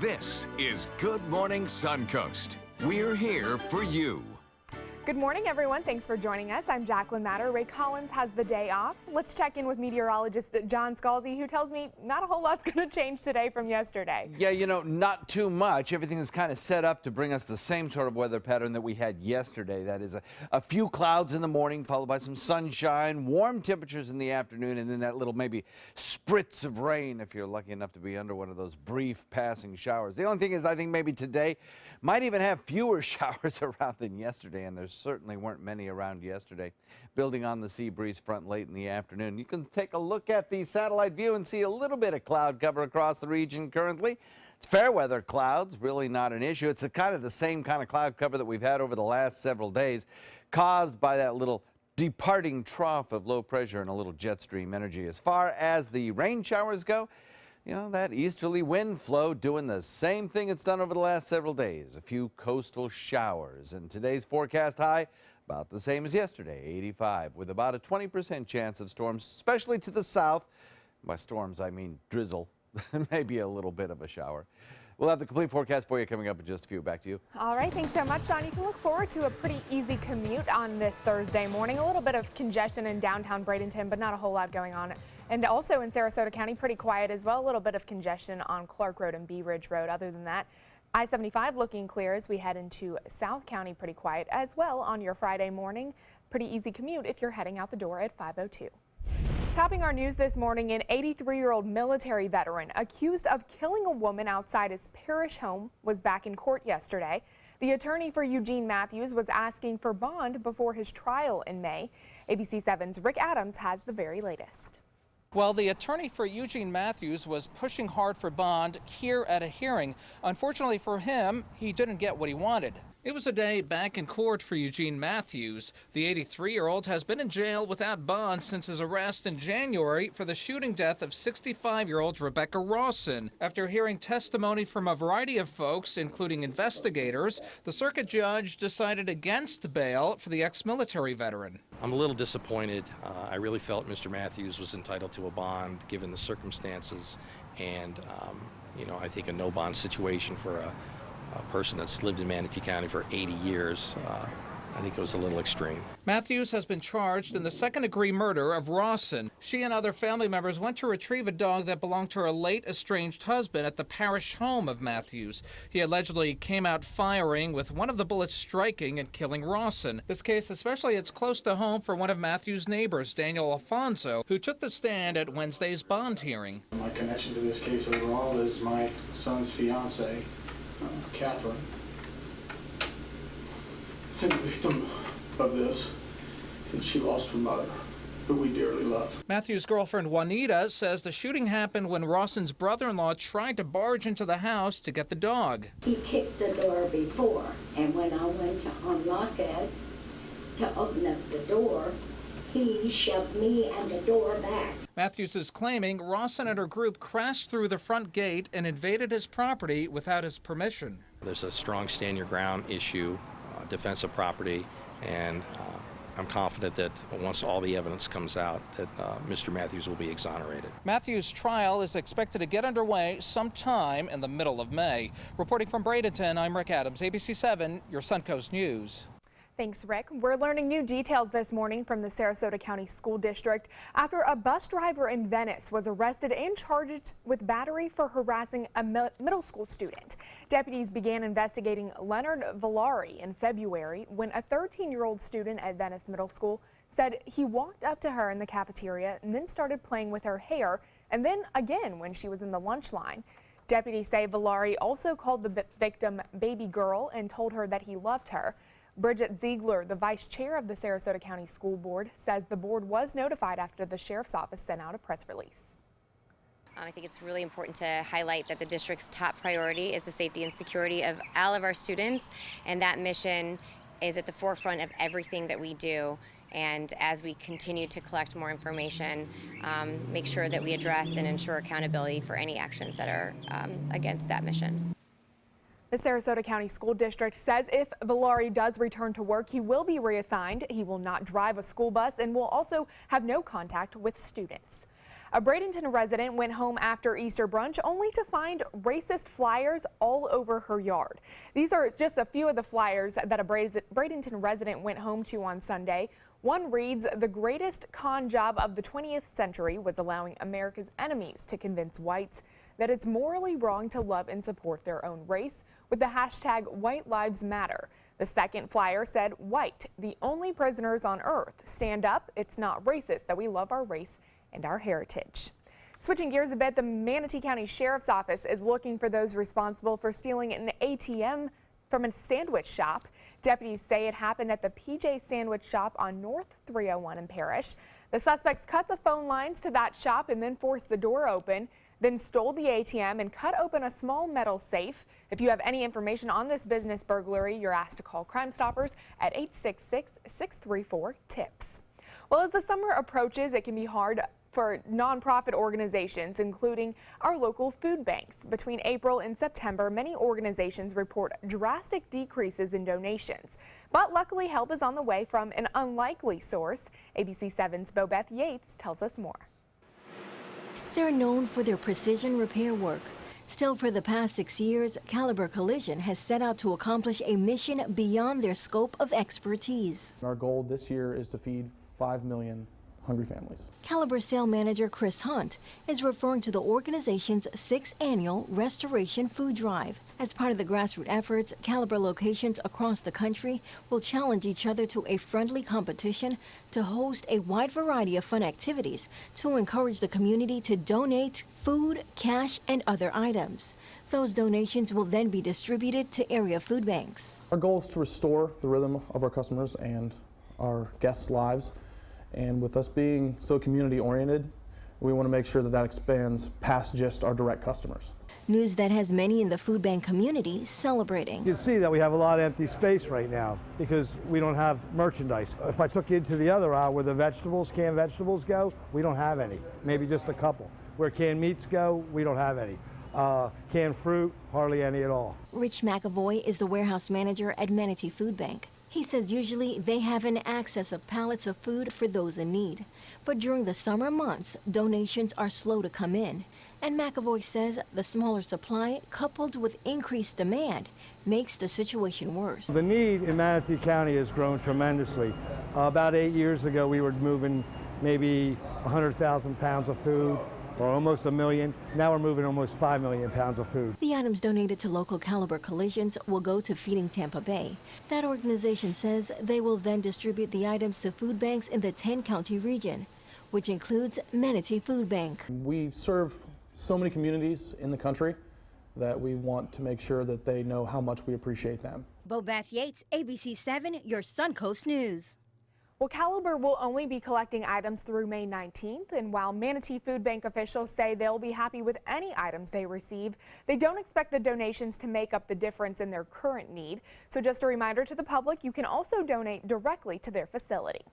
This is Good Morning Suncoast. We're here for you. Good morning, everyone. Thanks for joining us. I'm Jacqueline Matter. Ray Collins has the day off. Let's check in with meteorologist John Scalzi, who tells me not a whole lot's going to change today from yesterday. Yeah, you know, not too much. Everything is kind of set up to bring us the same sort of weather pattern that we had yesterday. That is a few clouds in the morning, followed by some sunshine, warm temperatures in the afternoon, and then that little maybe spritz of rain if you're lucky enough to be under one of those brief passing showers. The only thing is, I think maybe today might even have fewer showers around than yesterday, and there certainly weren't many around yesterday. Building on the sea breeze front late in the afternoon, you can take a look at the satellite view and see a little bit of cloud cover across the region currently. It's fair weather clouds, really not an issue. It's kind of the same kind of cloud cover that we've had over the last several days, caused by that little departing trough of low pressure and a little jet stream energy. As far as the rain showers go, you know, that easterly wind flow doing the same thing it's done over the last several days. A few coastal showers, and today's forecast high about the same as yesterday, 85, with about a 20% chance of storms, especially to the south. By storms, I mean drizzle, maybe a little bit of a shower. We'll have the complete forecast for you coming up in just a few. Back to you. All right, thanks so much, John. You can look forward to a pretty easy commute on this Thursday morning. A little bit of congestion in downtown Bradenton, but not a whole lot going on. And also in Sarasota County, pretty quiet as well. A little bit of congestion on Clark Road and Bee Ridge Road. Other than that, I-75 looking clear as we head into South County, pretty quiet as well on your Friday morning. Pretty easy commute if you're heading out the door at 5:02. Topping our news this morning, an 83-year-old military veteran accused of killing a woman outside his parish home was back in court yesterday. The attorney for Eugene Matthews was asking for bond before his trial in May. ABC 7's Rick Adams has the very latest. Well, the attorney for Eugene Matthews was pushing hard for bond here at a hearing. Unfortunately for him, he didn't get what he wanted. It was a day back in court for Eugene Matthews. The 83-year-old has been in jail without bond since his arrest in January for the shooting death of 65-year-old Rebecca Rawson. After hearing testimony from a variety of folks, including investigators, the circuit judge decided against bail for the ex-military veteran. I'm a little disappointed. I really felt Mr. Matthews was entitled to a bond given the circumstances, and you know, I think a no bond situation for a person that's lived in Manatee County for 80 years, I think it was a little extreme. Matthews has been charged in the second-degree murder of Rawson. She and other family members went to retrieve a dog that belonged to her late estranged husband at the parish home of Matthews. He allegedly came out firing, with one of the bullets striking and killing Rawson. This case especially is close to home for one of Matthews' neighbors, Daniel Alfonso, who took the stand at Wednesday's bond hearing. My connection to this case overall is my son's fiance, Catherine, and the victim of this, and she lost her mother, who we dearly love. Matthews' girlfriend Juanita says the shooting happened when Rawson's brother-in-law tried to barge into the house to get the dog. He kicked the door before, and when I went to unlock it to open up the door, he shoved me and the door back. Matthews is claiming Rawson and her group crashed through the front gate and invaded his property without his permission. There's a strong stand your ground issue, defensive property, and I'm confident that once all the evidence comes out that Mr. Matthews will be exonerated. Matthews' trial is expected to get underway sometime in the middle of May. Reporting from Bradenton, I'm Rick Adams, ABC 7, your Suncoast News. Thanks, Rick. We're learning new details this morning from the Sarasota County School District after a bus driver in Venice was arrested and charged with battery for harassing a middle school student. Deputies began investigating Leonard Villari in February when a 13-year-old student at Venice Middle School said he walked up to her in the cafeteria and then started playing with her hair, and then again when she was in the lunch line. Deputies say Villari also called the victim baby girl and told her that he loved her. Bridget Ziegler, the vice chair of the Sarasota County School Board, says the board was notified after the sheriff's office sent out a press release. I think it's really important to highlight that the district's top priority is the safety and security of all of our students, and that mission is at the forefront of everything that we do. And as we continue to collect more information, make sure that we address and ensure accountability for any actions that are against that mission. The Sarasota County School District says if Villari does return to work, he will be reassigned. He will not drive a school bus and will also have no contact with students. A Bradenton resident went home after Easter brunch only to find racist flyers all over her yard. These are just a few of the flyers that a Bradenton resident went home to on Sunday. One reads, "The greatest con job of the 20th century was allowing America's enemies to convince whites that it's morally wrong to love and support their own race with the hashtag White Lives Matter." The second flyer said, "White, the only prisoners on earth. Stand up. It's not racist that we love our race and our heritage." Switching gears a bit, the Manatee County Sheriff's Office is looking for those responsible for stealing an ATM from a sandwich shop. Deputies say it happened at the PJ Sandwich Shop on North 301 in Parrish. The suspects cut the phone lines to that shop and then forced the door open, then stole the ATM and cut open a small metal safe. If you have any information on this business burglary, you're asked to call Crime Stoppers at 866-634-TIPS. Well, as the summer approaches, it can be hard for nonprofit organizations, including our local food banks. Between April and September, many organizations report drastic decreases in donations. But luckily, help is on the way from an unlikely source. ABC 7's Bobeth Yates tells us more. They're known for their precision repair work. Still, for the past 6 years, Caliber Collision has set out to accomplish a mission beyond their scope of expertise. Our goal this year is to feed 5 million hungry families. Caliber sale manager Chris Hunt is referring to the organization's 6th annual Restoration Food Drive. As part of the grassroots efforts, Caliber locations across the country will challenge each other to a friendly competition to host a wide variety of fun activities to encourage the community to donate food, cash, and other items. Those donations will then be distributed to area food banks. Our goal is to restore the rhythm of our customers and our guests' lives. And with us being so community-oriented, we want to make sure that that expands past just our direct customers. News that has many in the food bank community celebrating. You can see that we have a lot of empty space right now because we don't have merchandise. If I took you into the other aisle where the vegetables, canned vegetables go, we don't have any, maybe just a couple. Where canned meats go, we don't have any. Canned fruit, hardly any at all. Rich McAvoy is the warehouse manager at Manatee Food Bank. He says usually they have an excess of pallets of food for those in need. But during the summer months, donations are slow to come in. And McAvoy says the smaller supply, coupled with increased demand, makes the situation worse. The need in Manatee County has grown tremendously. About 8 years ago, we were moving maybe 100,000 pounds of food, or almost 1 million. Now we're moving almost 5 million pounds of food. The items donated to local Caliber Collisions will go to Feeding Tampa Bay. That organization says they will then distribute the items to food banks in the 10-county region, which includes Manatee Food Bank. We serve so many communities in the country that we want to make sure that they know how much we appreciate them. Bobeth Yates, ABC 7, your Suncoast News. Well, Caliber will only be collecting items through May 19th, and while Manatee Food Bank officials say they'll be happy with any items they receive, they don't expect the donations to make up the difference in their current need. So just a reminder to the public, you can also donate directly to their facility.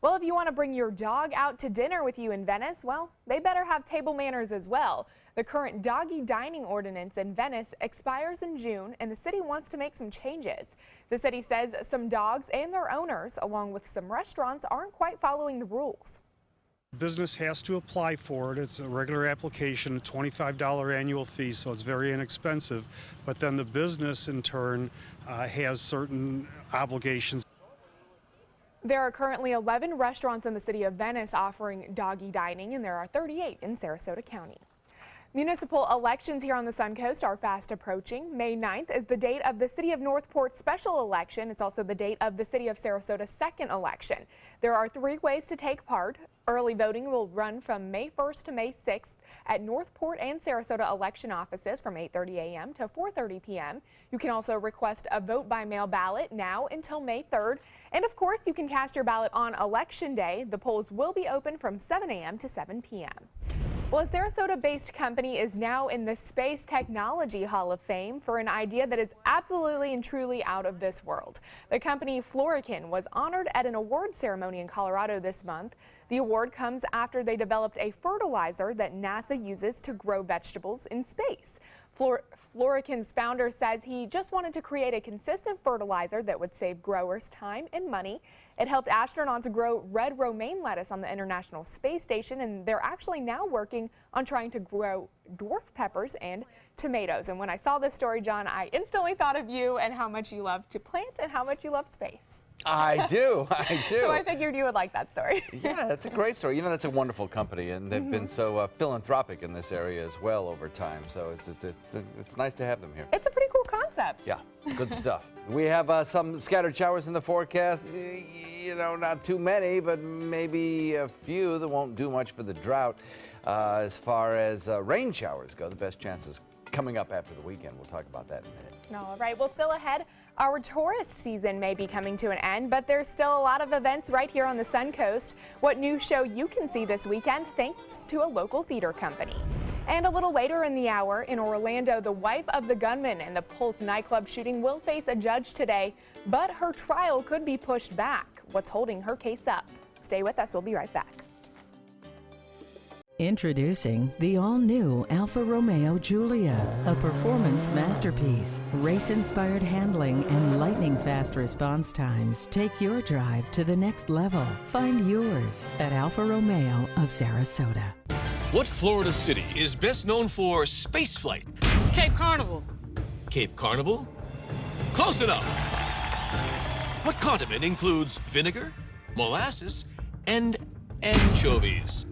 Well, if you want to bring your dog out to dinner with you in Venice, well, they better have table manners as well. The current doggy dining ordinance in Venice expires in June, and the city wants to make some changes. The city says some dogs and their owners, along with some restaurants, aren't quite following the rules. Business has to apply for it. It's a regular application, a $25 annual fee, so it's very inexpensive. But then the business, in turn, has certain obligations. There are currently 11 restaurants in the city of Venice offering doggy dining, and there are 38 in Sarasota County. Municipal elections here on the Suncoast are fast approaching. May 9th is the date of the City of Northport's special election. It's also the date of the City of Sarasota's second election. There are 3 ways to take part. Early voting will run from May 1st to May 6th at Northport and Sarasota election offices from 8:30 a.m. to 4:30 p.m. You can also request a vote by mail ballot now until May 3rd. And of course, you can cast your ballot on Election Day. The polls will be open from 7 a.m. to 7 p.m. Well, a Sarasota-based company is now in the Space Technology Hall of Fame for an idea that is absolutely and truly out of this world. The company Florican was honored at an award ceremony in Colorado this month. The award comes after they developed a fertilizer that NASA uses to grow vegetables in space. Florican's founder says he just wanted to create a consistent fertilizer that would save growers time and money. It helped astronauts grow red romaine lettuce on the International Space Station, and they're actually now working on trying to grow dwarf peppers and tomatoes. And when I saw this story, John, I instantly thought of you and how much you love to plant and how much you love space. I do. So I figured you would like that story. Yeah, that's a great story. You know, that's a wonderful company, and they've been so philanthropic in this area as well over time. So it's nice to have them here. It's a pretty cool concept. Yeah, good stuff. We have some scattered showers in the forecast. You know, not too many, but maybe a few that won't do much for the drought. As far as rain showers go, the best chances coming up after the weekend. We'll talk about that in a minute. All right, well, still ahead, our tourist season may be coming to an end, but there's still a lot of events right here on the Suncoast. What new show you can see this weekend thanks to a local theater company. And a little later in the hour, in Orlando, the wife of the gunman in the Pulse nightclub shooting will face a judge today, but her trial could be pushed back. What's holding her case up? Stay with us. We'll be right back. Introducing the all-new Alfa Romeo Giulia, a performance masterpiece. Race-inspired handling and lightning-fast response times take your drive to the next level. Find yours at Alfa Romeo of Sarasota. What Florida city is best known for spaceflight? Cape Carnival. Cape Carnival? Close enough. What condiment includes vinegar, molasses, and anchovies?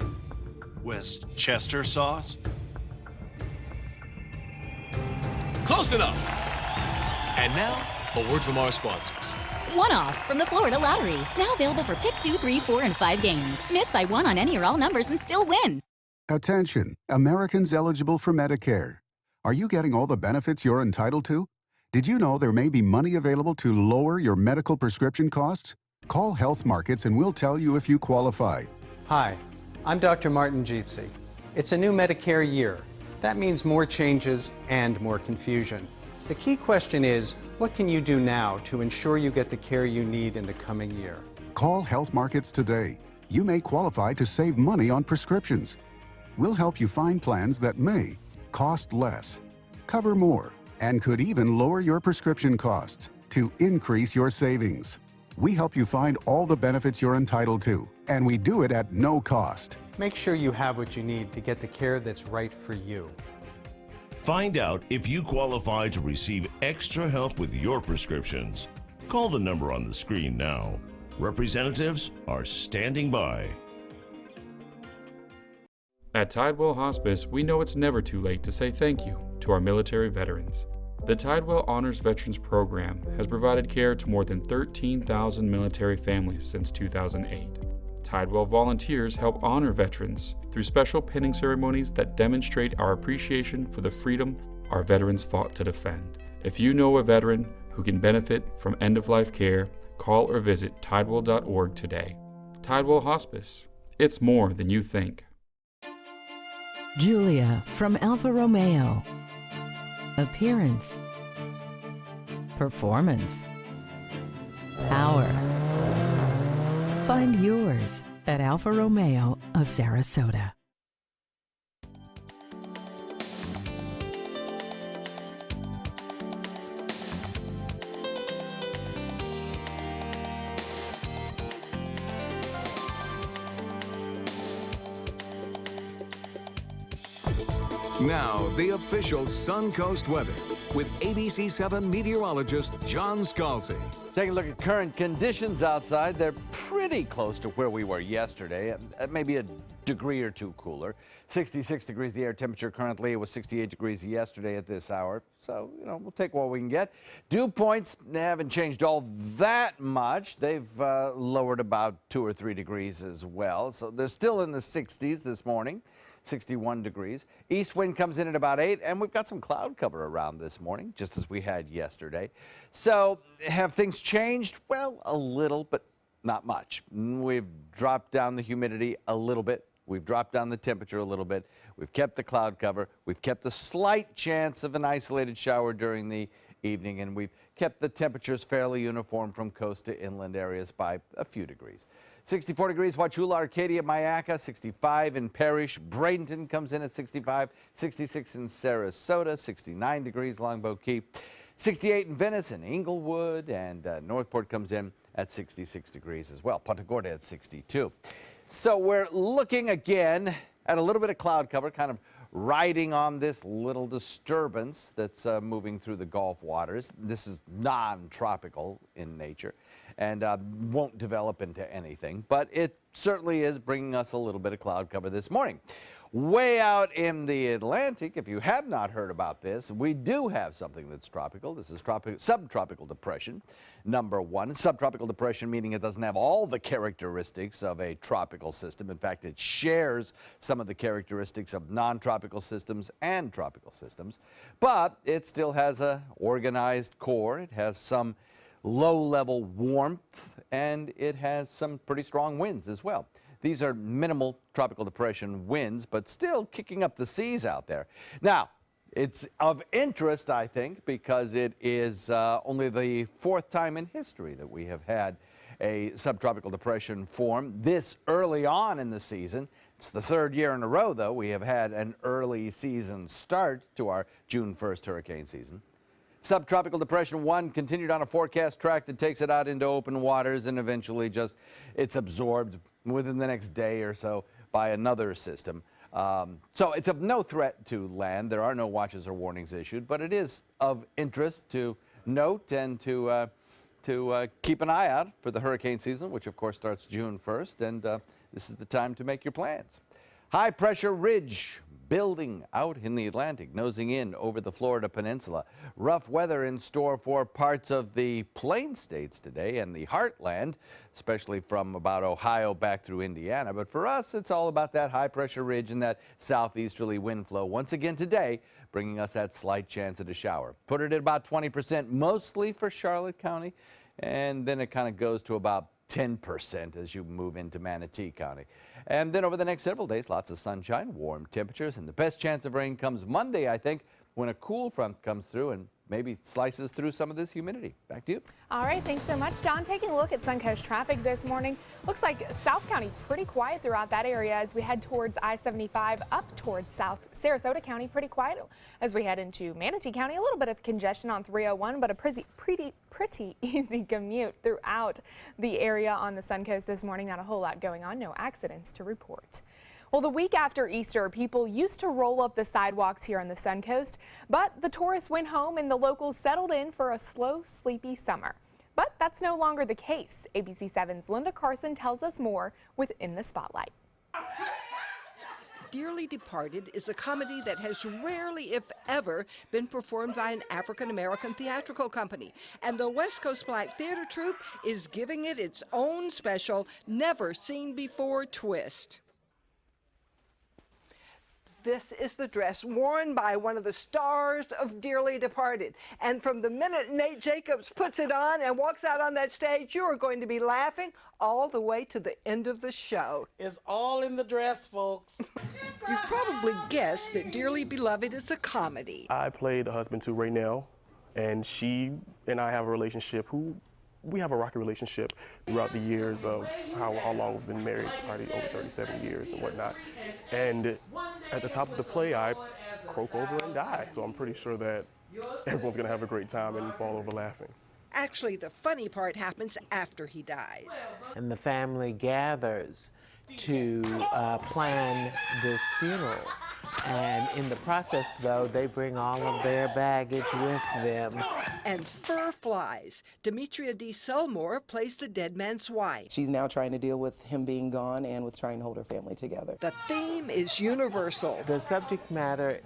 Westchester sauce? Close enough. And now, a word from our sponsors. One-off from the Florida Lottery. Now available for pick 2, 3, 4, and 5 games. Miss by one on any or all numbers and still win. Attention, Americans eligible for Medicare. Are you getting all the benefits you're entitled to? Did you know there may be money available to lower your medical prescription costs? Call Health Markets and we'll tell you if you qualify. Hi, I'm Dr. Martin Jeetsi. It's a new Medicare year. That means more changes and more confusion. The key question is, what can you do now to ensure you get the care you need in the coming year? Call Health Markets today. You may qualify to save money on prescriptions. We'll help you find plans that may cost less, cover more, and could even lower your prescription costs to increase your savings. We help you find all the benefits you're entitled to, and we do it at no cost. Make sure you have what you need to get the care that's right for you. Find out if you qualify to receive extra help with your prescriptions. Call the number on the screen now. Representatives are standing by. At Tidewell Hospice, we know it's never too late to say thank you to our military veterans. The Tidewell Honors Veterans Program has provided care to more than 13,000 military families since 2008. Tidewell volunteers help honor veterans through special pinning ceremonies that demonstrate our appreciation for the freedom our veterans fought to defend. If you know a veteran who can benefit from end-of-life care, call or visit tidewell.org today. Tidewell Hospice. It's more than you think. Giulia from Alfa Romeo. Appearance, performance, power. Find yours at Alfa Romeo of Sarasota. Now, the official Suncoast weather with ABC7 meteorologist John Scalzi. Taking a look at current conditions outside, they're pretty close to where we were yesterday, maybe a degree or two cooler. 66 degrees the air temperature currently. It was 68 degrees yesterday at this hour. So, you know, we'll take what we can get. Dew points haven't changed all that much. They've lowered about 2 or 3 degrees as well. So they're still in the 60s this morning. 61 degrees. East wind comes in at about 8, and we've got some cloud cover around this morning, just as we had yesterday. So have things changed? Well, a little, but not much. We've dropped down the humidity a little bit. We've dropped down the temperature a little bit. We've kept the cloud cover. We've kept the slight chance of an isolated shower during the evening, and we've kept the temperatures fairly uniform from coast to inland areas by a few degrees. 64 degrees, Wauchula, Arcadia, Mayaca, 65 in Parrish. Bradenton comes in at 65, 66 in Sarasota, 69 degrees, Longboat Key, 68 in Venice and Inglewood, and Northport comes in at 66 degrees as well. Punta Gorda at 62. So we're looking again at a little bit of cloud cover, kind of riding on this little disturbance that's moving through the Gulf waters. This is non-tropical in nature and won't develop into anything, but it certainly is bringing us a little bit of cloud cover this morning. Way out in the Atlantic, if you have not heard about this, we do have something that's tropical. This is subtropical depression, number one. Subtropical depression meaning it doesn't have all the characteristics of a tropical system. In fact, it shares some of the characteristics of non-tropical systems and tropical systems, but it still has an organized core. It has some low-level warmth, and it has some pretty strong winds as well. These are minimal tropical depression winds, but still kicking up the seas out there. Now, it's of interest, I think, because it is only the fourth time in history that we have had a subtropical depression form this early on in the season. It's the third year in a row, though, we have had an early season start to our June 1st hurricane season. Subtropical Depression 1 continued on a forecast track that takes it out into open waters, and eventually it's absorbed within the next day or so by another system. So it's of no threat to land. There are no watches or warnings issued, but it is of interest to note and to keep an eye out for the hurricane season, which of course starts June 1st, and this is the time to make your plans. High pressure ridge building out in the Atlantic, nosing in over the Florida Peninsula. Rough weather in store for parts of the Plain States today and the heartland, especially from about Ohio back through Indiana. But for us, it's all about that high pressure ridge and that southeasterly wind flow. Once again today, bringing us that slight chance at a shower. Put it at about 20%, mostly for Charlotte County, and then it kind of goes to about 10% as you move into Manatee County. And then over the next several days, lots of sunshine, warm temperatures, and the best chance of rain comes Monday, I think, when a cool front comes through and maybe slices through some of this humidity. Back to you. All right, thanks so much, John. Taking a look at Suncoast traffic this morning. Looks like South County pretty quiet throughout that area as we head towards I-75 up towards South Sarasota County. Pretty quiet as we head into Manatee County. A little bit of congestion on 301, but a pretty easy commute throughout the area on the Suncoast this morning. Not a whole lot going on. No accidents to report. Well, the week after Easter, people used to roll up the sidewalks here on the Suncoast, but the tourists went home and the locals settled in for a slow, sleepy summer. But that's no longer the case. ABC 7's Linda Carson tells us more with In the Spotlight. Dearly Departed is a comedy that has rarely, if ever, been performed by an African-American theatrical company. And the West Coast Black Theater Troupe is giving it its own special, never-seen-before twist. This is the dress worn by one of the stars of Dearly Departed. And from the minute Nate Jacobs puts it on and walks out on that stage, you are going to be laughing all the way to the end of the show. It's all in the dress, folks. You've probably guessed that Dearly Beloved is a comedy. I play the husband to Raynell, and she and I have a relationship we have a rocky relationship throughout the years of how long we've been married, probably over 37 years and whatnot. And at the top of the play, I croak over and die. So I'm pretty sure that everyone's gonna have a great time and fall over laughing. Actually, the funny part happens after he dies. And the family gathers to plan this funeral. And in the process, though, they bring all of their baggage with them. And fur flies. Demetria D. Selmore plays the dead man's wife. She's now trying to deal with him being gone and with trying to hold her family together. The theme is universal. The subject matter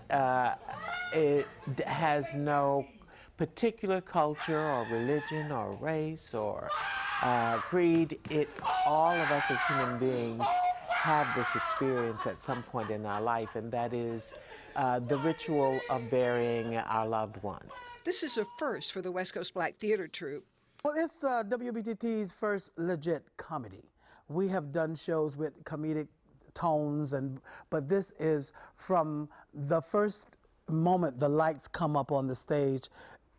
it has no particular culture or religion or race or creed. All of us as human beings have this experience at some point in our life, and that is the ritual of burying our loved ones. This is a first for the West Coast Black Theater Troupe. Well, it's WBTT's first legit comedy. We have done shows with comedic tones, but this is from the first moment the lights come up on the stage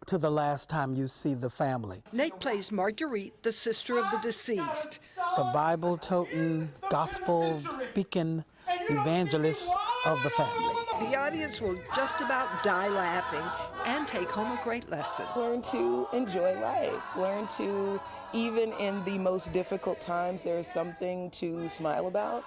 to the last time you see the family. Nate plays Marguerite, the sister of the deceased. The Bible-toting, gospel-speaking evangelist of the family. The audience will just about die laughing and take home a great lesson. Learn to enjoy life. Learn to, even in the most difficult times, there's something to smile about.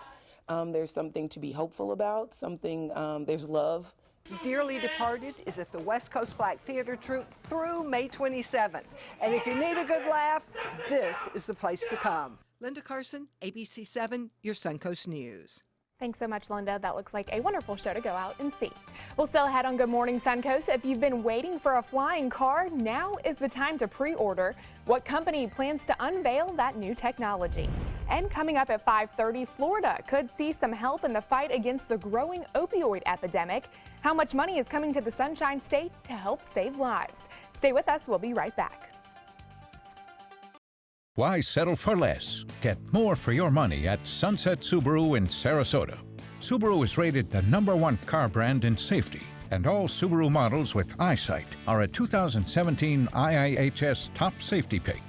There's something to be hopeful about. There's love. Dearly Departed is at the West Coast Black Theater Troupe through May 27th. And if you need a good laugh, this is the place to come. Linda Carson, ABC 7, your Suncoast News. Thanks so much, Linda. That looks like a wonderful show to go out and see. We'll still ahead on Good Morning Suncoast. If you've been waiting for a flying car, now is the time to pre-order. What company plans to unveil that new technology? And coming up at 5:30, Florida could see some help in the fight against the growing opioid epidemic. How much money is coming to the Sunshine State to help save lives? Stay with us. We'll be right back. Why settle for less? Get more for your money at Sunset Subaru in Sarasota. Subaru is rated the #1 car brand in safety, and all Subaru models with eyesight are a 2017 IIHS top safety pick.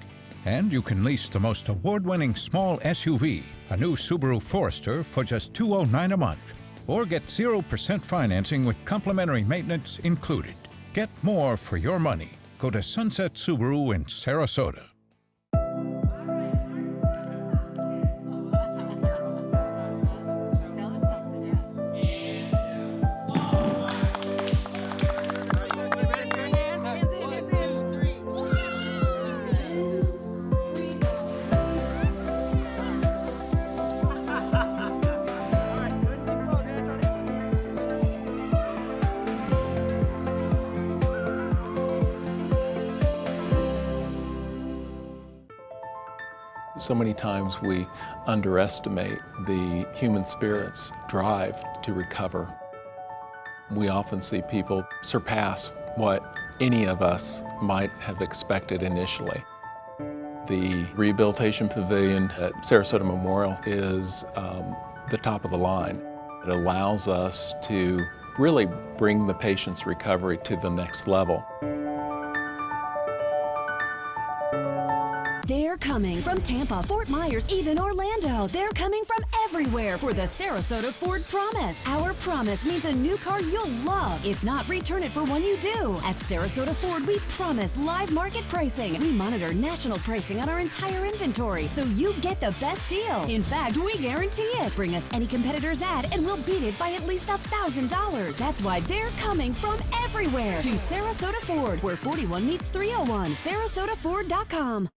And you can lease the most award-winning small SUV, a new Subaru Forester, for just $209 a month. Or get 0% financing with complimentary maintenance included. Get more for your money. Go to Sunset Subaru in Sarasota. So many times we underestimate the human spirit's drive to recover. We often see people surpass what any of us might have expected initially. The Rehabilitation Pavilion at Sarasota Memorial is the top of the line. It allows us to really bring the patient's recovery to the next level. They're coming from Tampa, Fort Myers, even Orlando. They're coming from everywhere for the Sarasota Ford Promise. Our promise means a new car you'll love. If not, return it for one you do. At Sarasota Ford, we promise live market pricing. We monitor national pricing on our entire inventory, so you get the best deal. In fact, we guarantee it. Bring us any competitor's ad, and we'll beat it by at least $1,000. That's why they're coming from everywhere to Sarasota Ford, where 41 meets 301. SarasotaFord.com.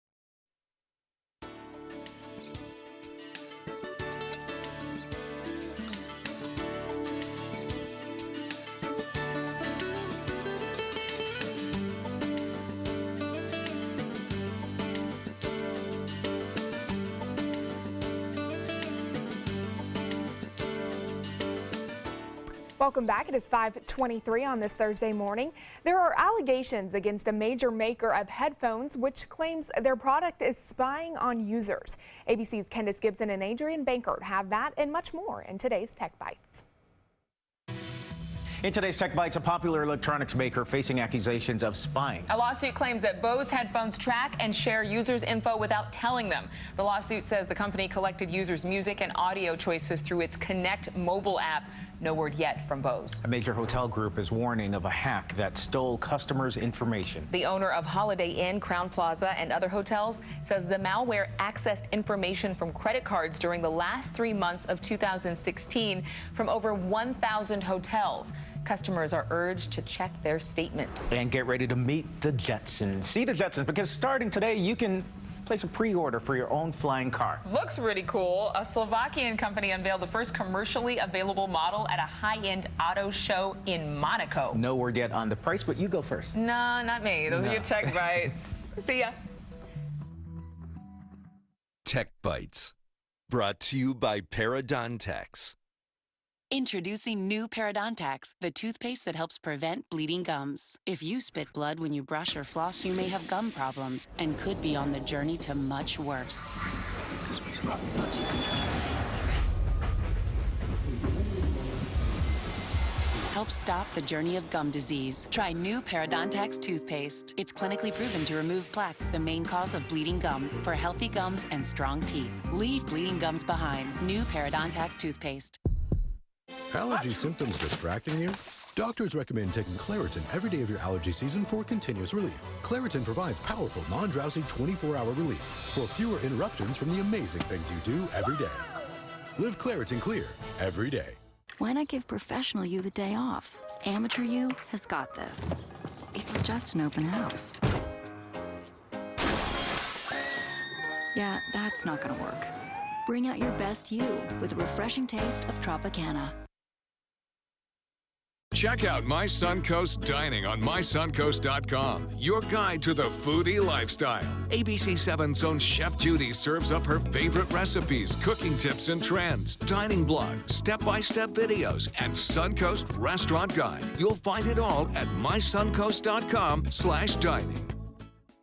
Welcome back. It is 5:23 on this Thursday morning. There are allegations against a major maker of headphones which claims their product is spying on users. ABC's Candace Gibson and Adrian Bankert have that and much more in today's Tech Bites. In today's Tech Bites, a popular electronics maker facing accusations of spying. A lawsuit claims that Bose headphones track and share users' info without telling them. The lawsuit says the company collected users' music and audio choices through its Connect mobile app. No word yet from Bose. A major hotel group is warning of a hack that stole customers' information. The owner of Holiday Inn, Crowne Plaza, and other hotels says the malware accessed information from credit cards during the last 3 months of 2016 from over 1,000 hotels. Customers are urged to check their statements. And get ready to meet the Jetsons. See the Jetsons, because starting today, you can place a pre-order for your own flying car. Looks pretty cool. A Slovakian company unveiled the first commercially available model at a high-end auto show in Monaco. No word yet on the price, but you go first. No, not me. Those are your Tech Bites. See ya. Tech Bites, brought to you by Parodontax. Introducing new Parodontax, the toothpaste that helps prevent bleeding gums. If you spit blood when you brush or floss, you may have gum problems and could be on the journey to much worse. helps stop the journey of gum disease. Try new Parodontax toothpaste. It's clinically proven to remove plaque, the main cause of bleeding gums, for healthy gums and strong teeth. Leave bleeding gums behind. New Parodontax toothpaste. Allergy symptoms distracting you? Doctors recommend taking Claritin every day of your allergy season for continuous relief. Claritin provides powerful, non-drowsy 24-hour relief for fewer interruptions from the amazing things you do every day. Live Claritin Clear every day. Why not give professional you the day off? Amateur you has got this. It's just an open house. Yeah, that's not gonna work. Bring out your best you with the refreshing taste of Tropicana. Check out My Suncoast Dining on mysuncoast.com, your guide to the foodie lifestyle. ABC7's own Chef Judy serves up her favorite recipes, cooking tips and trends, dining blogs, step-by-step videos, and Suncoast Restaurant Guide. You'll find it all at mysuncoast.com/dining.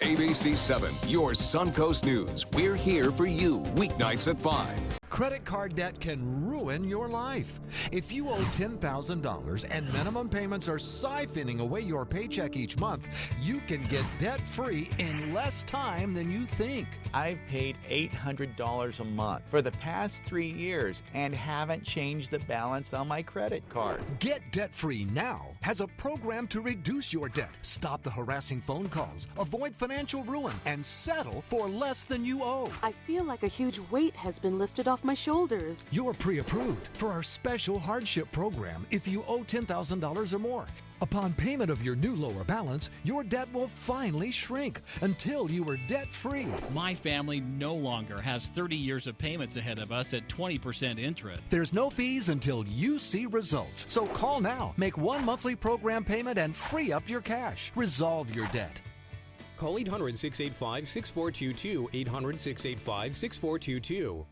ABC7, your Suncoast News. We're here for you weeknights at 5. Credit card debt can ruin your life. If you owe $10,000 and minimum payments are siphoning away your paycheck each month, you can get debt-free in less time than you think. I've paid $800 a month for the past 3 years and haven't changed the balance on my credit card. Get debt-free now has a program to reduce your debt, stop the harassing phone calls, avoid financial ruin, and settle for less than you owe. I feel like a huge weight has been lifted off my shoulders. You're pre-approved for our special hardship program if you owe $10,000 or more. Upon payment of your new lower balance, your debt will finally shrink until you are debt-free. My family no longer has 30 years of payments ahead of us at 20% interest. There's no fees until you see results. So call now, make one monthly program payment, and free up your cash. Resolve your debt. Call 800-685-6422, 800-685-6422.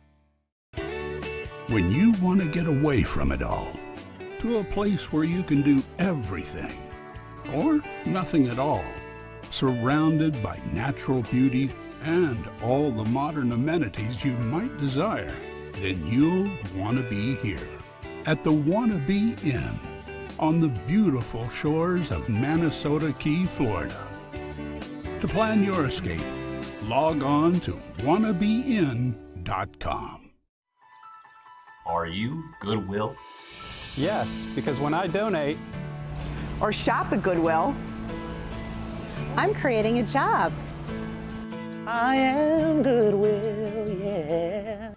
When you want to get away from it all, to a place where you can do everything, or nothing at all, surrounded by natural beauty and all the modern amenities you might desire, then you'll want to be here at the Wannabe Inn on the beautiful shores of Manasota Key, Florida. To plan your escape, log on to wannabeinn.com. Are you Goodwill? Yes, because when I donate or shop at Goodwill, I'm creating a job. I am Goodwill, yeah.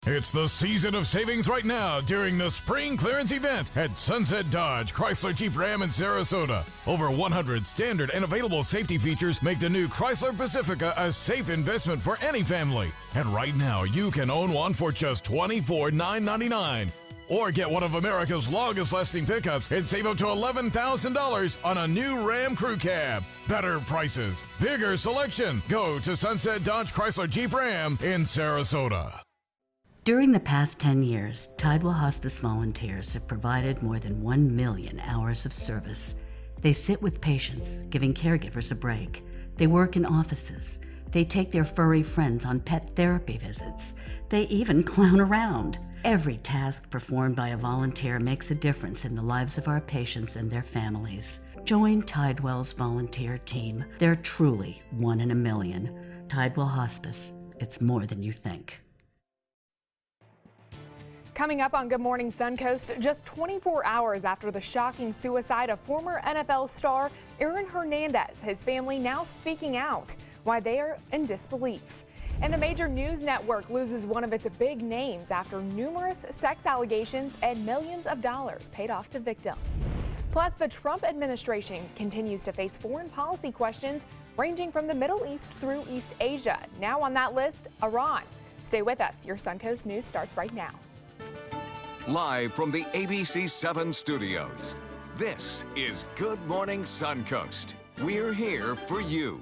It's the season of savings right now during the spring clearance event at Sunset Dodge, Chrysler Jeep Ram in Sarasota. Over 100 standard and available safety features make the new Chrysler Pacifica a safe investment for any family. And right now, you can own one for just $24,999. Or get one of America's longest-lasting pickups and save up to $11,000 on a new Ram Crew Cab. Better prices, bigger selection. Go to Sunset Dodge Chrysler Jeep Ram in Sarasota. During the past 10 years, Tidewell Hospice volunteers have provided more than 1 million hours of service. They sit with patients, giving caregivers a break. They work in offices. They take their furry friends on pet therapy visits. They even clown around. Every task performed by a volunteer makes a difference in the lives of our patients and their families. Join Tidewell's volunteer team. They're truly 1 in a million. Tidewell Hospice. It's more than you think. Coming up on Good Morning Suncoast, just 24 hours after the shocking suicide of former NFL star Aaron Hernandez, his family now speaking out why they are in disbelief. And a major news network loses one of its big names after numerous sex allegations and millions of dollars paid off to victims. Plus, the Trump administration continues to face foreign policy questions ranging from the Middle East through East Asia. Now on that list, Iran. Stay with us. Your Suncoast News starts right now. Live from the ABC7 studios, this is Good Morning Suncoast. We're here for you.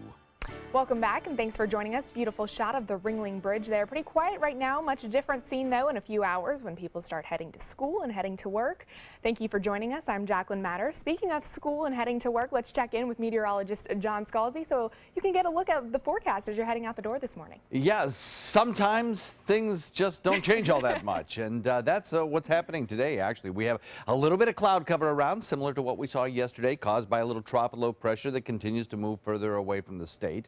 Welcome back and thanks for joining us. Beautiful shot of the Ringling Bridge there. Pretty quiet right now. Much different scene though in a few hours when people start heading to school and heading to work. Thank you for joining us. I'm Jacqueline Matter. Speaking of school and heading to work, let's check in with meteorologist John Scalzi so you can get a look at the forecast as you're heading out the door this morning. Yes, sometimes things just don't change all that much, and that's what's happening today. Actually, we have a little bit of cloud cover around, similar to what we saw yesterday, caused by a little trough of low pressure that continues to move further away from the state.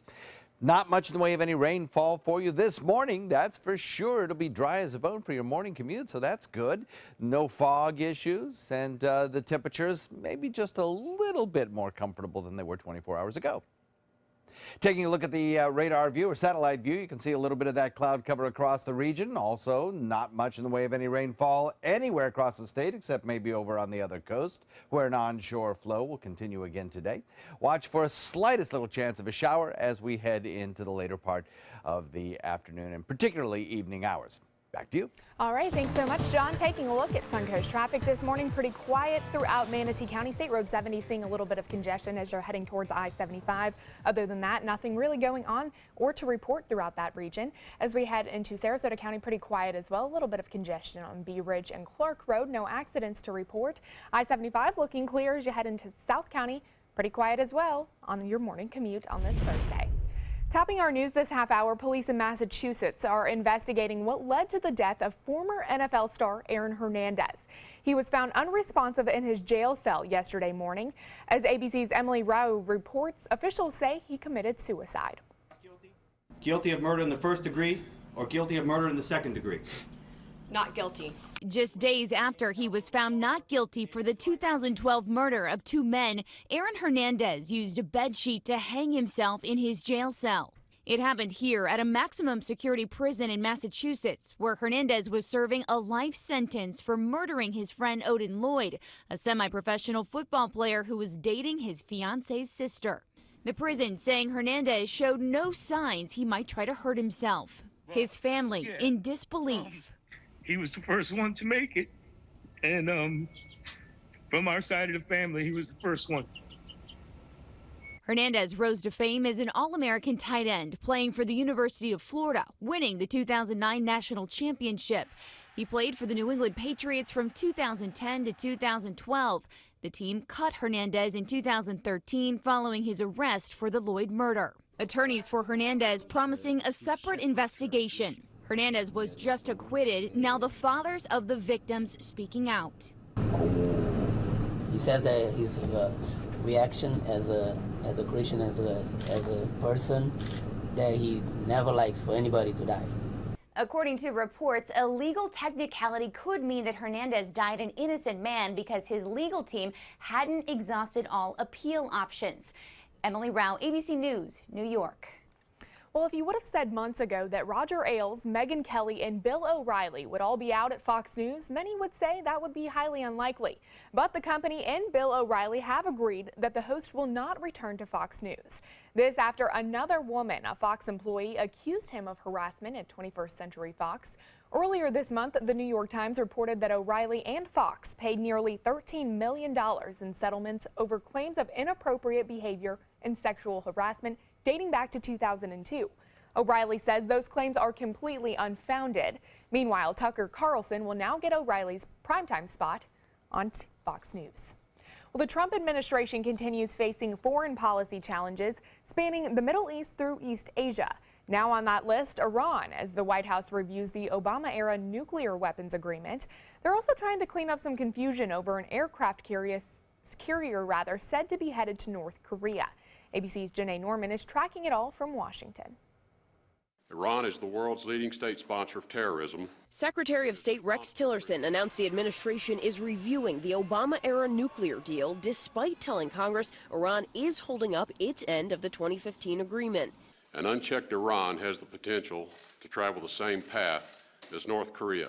Not much in the way of any rainfall for you this morning, that's for sure. It'll be dry as a bone for your morning commute, so that's good. No fog issues, and the temperatures maybe just a little bit more comfortable than they were 24 hours ago. Taking a look at the radar view or satellite view, you can see a little bit of that cloud cover across the region. Also, not much in the way of any rainfall anywhere across the state, except maybe over on the other coast, where an onshore flow will continue again today. Watch for a slightest little chance of a shower as we head into the later part of the afternoon and particularly evening hours. Back to you. All right, thanks so much, John. Taking a look at Suncoast traffic this morning, pretty quiet throughout Manatee County. State Road 70 seeing a little bit of congestion as you're heading towards I-75. Other than that, nothing really going on or to report throughout that region. As we head into Sarasota County, pretty quiet as well. A little bit of congestion on Bee Ridge and Clark Road. No accidents to report. I-75 looking clear as you head into South County. Pretty quiet as well on your morning commute on this Thursday. Topping our news this half hour, police in Massachusetts are investigating what led to the death of former NFL star Aaron Hernandez. He was found unresponsive in his jail cell yesterday morning. As ABC's Emily Rao reports, officials say he committed suicide. Guilty of murder in the first degree or guilty of murder in the second degree? Not guilty. Just days after he was found not guilty for the 2012 murder of two men, Aaron Hernandez used a bedsheet to hang himself in his jail cell. It happened here at a maximum security prison in Massachusetts, where Hernandez was serving a life sentence for murdering his friend Odin Lloyd, a semi-professional football player who was dating his fiance's sister. The prison saying Hernandez showed no signs he might try to hurt himself. His family in disbelief. He was the first one to make it, and from our side of the family, he was the first one. Hernandez rose to fame as an All-American tight end, playing for the University of Florida, winning the 2009 national championship. He played for the New England Patriots from 2010 to 2012. The team cut Hernandez in 2013 following his arrest for the Lloyd murder. Attorneys for Hernandez promising a separate investigation. Hernandez was just acquitted. Now the fathers of the victims speaking out. He says that his reaction as a Christian, as a person, that he never likes for anybody to die. According to reports, a legal technicality could mean that Hernandez died an innocent man because his legal team hadn't exhausted all appeal options. Emily Rao, ABC News, New York. Well, if you would have said months ago that Roger Ailes, Megyn Kelly, and Bill O'Reilly would all be out at Fox News, many would say that would be highly unlikely. But the company and Bill O'Reilly have agreed that the host will not return to Fox News. This after another woman, a Fox employee, accused him of harassment at 21st Century Fox. Earlier this month, the New York Times reported that O'Reilly and Fox paid nearly $13 million in settlements over claims of inappropriate behavior and sexual harassment dating back to 2002. O'Reilly says those claims are completely unfounded. Meanwhile, Tucker Carlson will now get O'Reilly's primetime spot on Fox News. Well, the Trump administration continues facing foreign policy challenges spanning the Middle East through East Asia. Now on that list, Iran, as the White House reviews the Obama-era nuclear weapons agreement. They're also trying to clean up some confusion over an aircraft carrier said to be headed to North Korea. ABC's Janae Norman is tracking it all from Washington. Iran is the world's leading state sponsor of terrorism. Secretary of State Rex Tillerson announced the administration is reviewing the Obama-era nuclear deal, despite telling Congress Iran is holding up its end of the 2015 agreement. An unchecked Iran has the potential to travel the same path as North Korea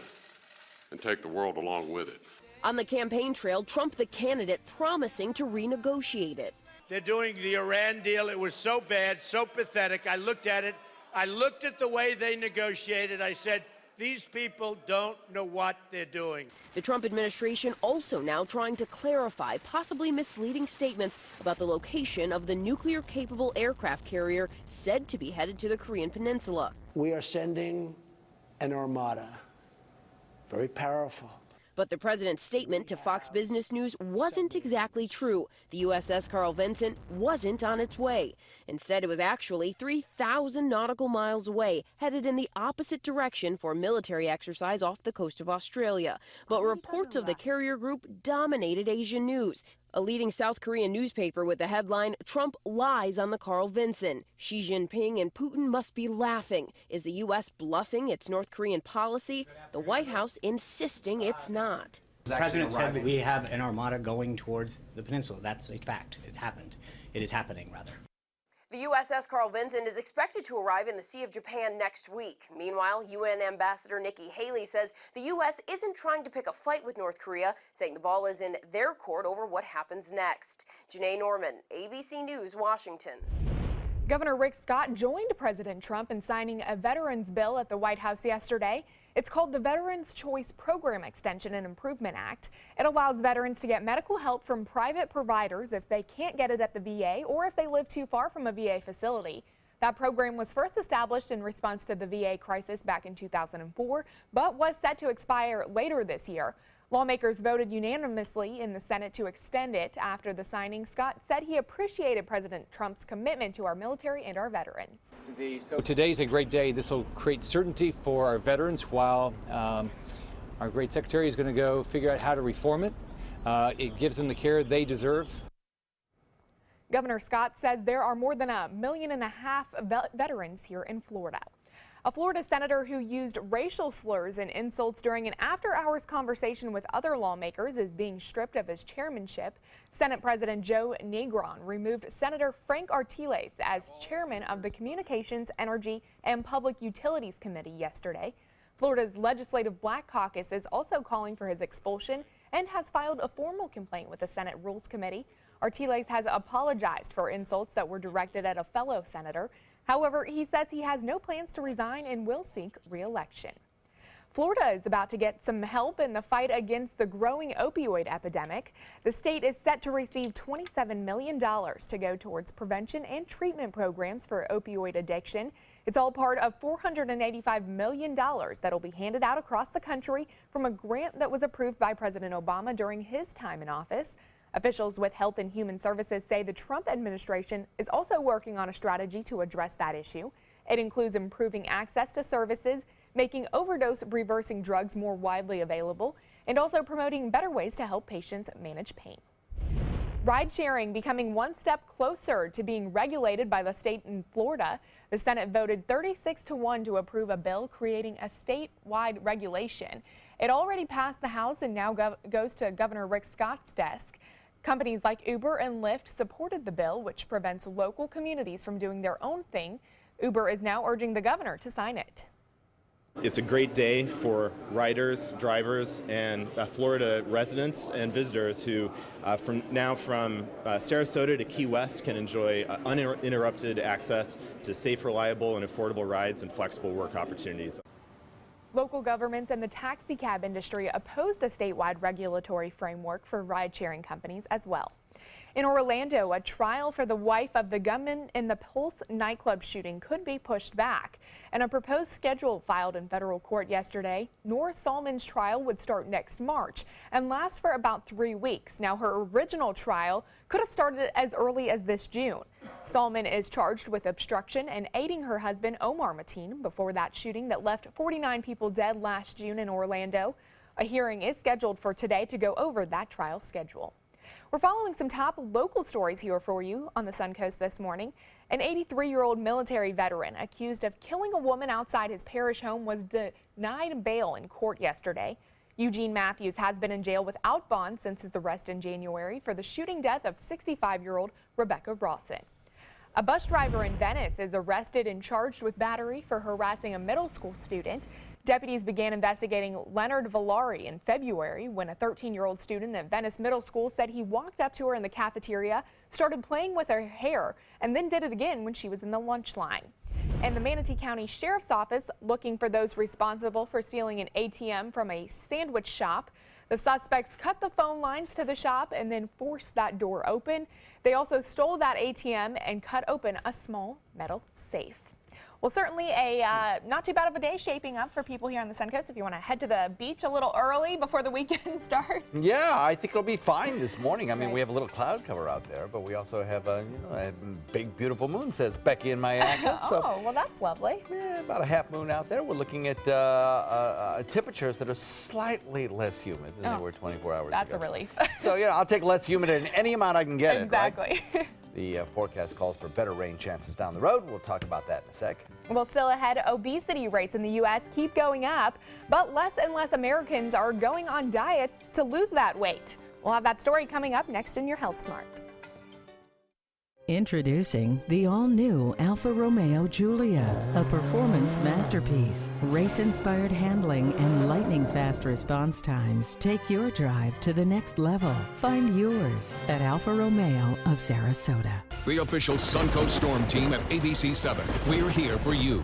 and take the world along with it. On the campaign trail, Trump, the candidate, promising to renegotiate it. They're doing the Iran deal. It was so bad, so pathetic. I looked at it. I looked at the way they negotiated. I said, These people don't know what they're doing. The Trump administration also now trying to clarify possibly misleading statements about the location of the nuclear-capable aircraft carrier said to be headed to the Korean Peninsula. We are sending an armada, very powerful. But the president's statement to Fox Business News wasn't exactly true. The USS Carl Vinson wasn't on its way. Instead, it was actually 3,000 nautical miles away, headed in the opposite direction for military exercise off the coast of Australia. But reports of the carrier group dominated Asian news. A leading South Korean newspaper with the headline, "Trump lies on the Carl Vinson. Xi Jinping and Putin must be laughing. Is the U.S. bluffing its North Korean policy? The White House insisting it's not." The president said that we have an armada going towards the peninsula. That's a fact. It happened. It is happening, rather. The USS Carl Vinson is expected to arrive in the Sea of Japan next week. Meanwhile, UN Ambassador Nikki Haley says the U.S. isn't trying to pick a fight with North Korea, saying the ball is in their court over what happens next. Janae Norman, ABC News, Washington. Governor Rick Scott joined President Trump in signing a veterans bill at the White House yesterday. It's called the Veterans Choice Program Extension and Improvement Act. It allows veterans to get medical help from private providers if they can't get it at the VA or if they live too far from a VA facility. That program was first established in response to the VA crisis back in 2004, but was set to expire later this year. Lawmakers voted unanimously in the Senate to extend it after the signing. Scott said he appreciated President Trump's commitment to our military and our veterans. So today's a great day. This will create certainty for our veterans while our great secretary is going to go figure out how to reform it. It gives them the care they deserve. Governor Scott says there are more than 1.5 million veterans here in Florida. A Florida senator who used racial slurs and insults during an after-hours conversation with other lawmakers is being stripped of his chairmanship. Senate President Joe Negron removed Senator Frank Artiles as chairman of the Communications, Energy, and Public Utilities Committee yesterday. Florida's Legislative Black Caucus is also calling for his expulsion and has filed a formal complaint with the Senate Rules Committee. Artiles has apologized for insults that were directed at a fellow senator. However, he says he has no plans to resign and will seek re-election. Florida is about to get some help in the fight against the growing opioid epidemic. The state is set to receive $27 million to go towards prevention and treatment programs for opioid addiction. It's all part of $485 million that will be handed out across the country from a grant that was approved by President Obama during his time in office. Officials with Health and Human Services say the Trump administration is also working on a strategy to address that issue. It includes improving access to services, making overdose reversing drugs more widely available, and also promoting better ways to help patients manage pain. Ride-sharing becoming one step closer to being regulated by the state in Florida. The Senate voted 36-1 to approve a bill creating a statewide regulation. It already passed the House and now goes to Governor Rick Scott's desk. Companies like Uber and Lyft supported the bill, which prevents local communities from doing their own thing. Uber is now urging the governor to sign it. It's a great day for riders, drivers, and Florida residents and visitors who from Sarasota to Key West can enjoy uninterrupted access to safe, reliable, and affordable rides and flexible work opportunities. Local governments and the taxi cab industry opposed a statewide regulatory framework for ride-sharing companies as well. In Orlando, a trial for the wife of the gunman in the Pulse nightclub shooting could be pushed back. And a proposed schedule filed in federal court yesterday, Nora Salmon's trial would start next March and last for about 3 weeks. Now, her original trial could have started as early as this June. Salmon is charged with obstruction and aiding her husband, Omar Mateen, before that shooting that left 49 people dead last June in Orlando. A hearing is scheduled for today to go over that trial schedule. We're following some top local stories here for you on the Suncoast this morning. An 83-year-old military veteran accused of killing a woman outside his parish home was denied bail in court yesterday. Eugene Matthews has been in jail without bond since his arrest in January for the shooting death of 65-year-old Rebecca Rawson. A bus driver in Venice is arrested and charged with battery for harassing a middle school student. Deputies began investigating Leonard Villari in February when a 13-year-old student at Venice Middle School said he walked up to her in the cafeteria, started playing with her hair, and then did it again when she was in the lunch line. And the Manatee County Sheriff's Office looking for those responsible for stealing an ATM from a sandwich shop. The suspects cut the phone lines to the shop and then forced that door open. They also stole that ATM and cut open a small metal safe. Well, certainly a not too bad of a day shaping up for people here on the Suncoast if you want to head to the beach a little early before the weekend starts. Yeah, I think it'll be fine this morning. I mean, we have a little cloud cover out there, but we also have a, a big, beautiful moon, says Becky in my act. So, oh, well, that's lovely. Yeah, about a half moon out there. We're looking at temperatures that are slightly less humid than they were 24 hours ago. That's a relief. So, I'll take less humid in any amount I can get exactly. it. Right? The forecast calls for better rain chances down the road. We'll talk about that in a sec. Well, still ahead, obesity rates in the U.S. keep going up, but less and less Americans are going on diets to lose that weight. We'll have that story coming up next in your Health Smart. Introducing the all-new Alfa Romeo Giulia, a performance masterpiece. Race-inspired handling and lightning-fast response times take your drive to the next level. Find yours at Alfa Romeo of Sarasota. The official Suncoast Storm team at ABC 7. We're here for you.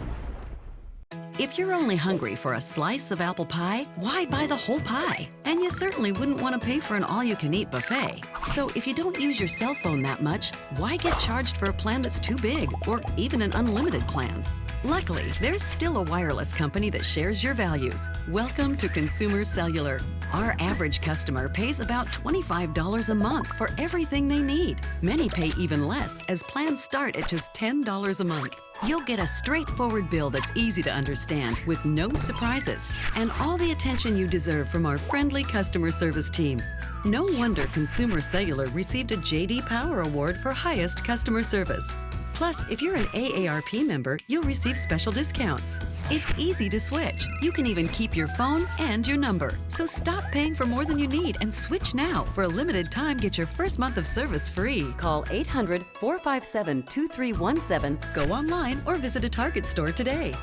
If you're only hungry for a slice of apple pie, why buy the whole pie? And you certainly wouldn't want to pay for an all-you-can-eat buffet. So if you don't use your cell phone that much, why get charged for a plan that's too big or even an unlimited plan? Luckily, there's still a wireless company that shares your values. Welcome to Consumer Cellular. Our average customer pays about $25 a month for everything they need. Many pay even less, as plans start at just $10 a month. You'll get a straightforward bill that's easy to understand with no surprises and all the attention you deserve from our friendly customer service team. No wonder Consumer Cellular received a J.D. Power Award for highest customer service. Plus, if you're an AARP member, you'll receive special discounts. It's easy to switch. You can even keep your phone and your number. So stop paying for more than you need and switch now. For a limited time, get your first month of service free. Call 800-457-2317, go online, or visit a Target store today.